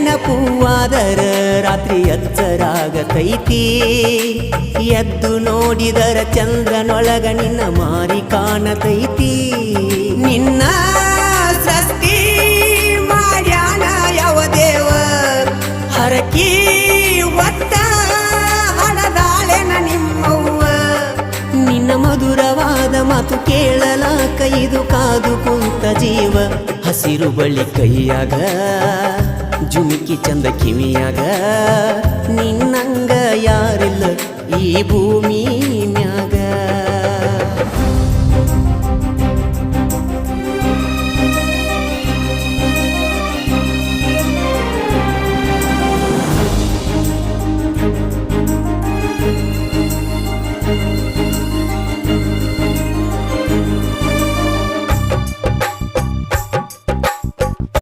ನೆನಪುವಾದರ ರಾತ್ರಿ ಎಚ್ಚರಾಗತೈತಿ ಎದ್ದು ನೋಡಿದರ ಚಂದ್ರನೊಳಗ ನಿನ್ನ ಮಾರಿ ಕಾಣತೈತಿ ನಿನ್ನ ಸೃಷ್ಟಿ ಮಾಡ್ಯಾನ ಯಾವ ದೇವ ಹರಕಿ ಒತ್ತ ಹಣದಾಳೆನ ನಿಮ್ಮವ್ವ ನಿನ್ನ ಮಧುರವಾದ ಮಾತು ಕೇಳಲಾಕ ಇದು ಕಾದು ಕುಂತ ಜೀವ ಹಸಿರು ಬಳಿ ಕೈಯಾಗ ಜುಮಿಕಿ ಚಂದ ಕಿವಿಯಾಗ ನಿನ್ನಂಗ ಯಾರಿಲ್ಲ ಈ ಭೂಮಿ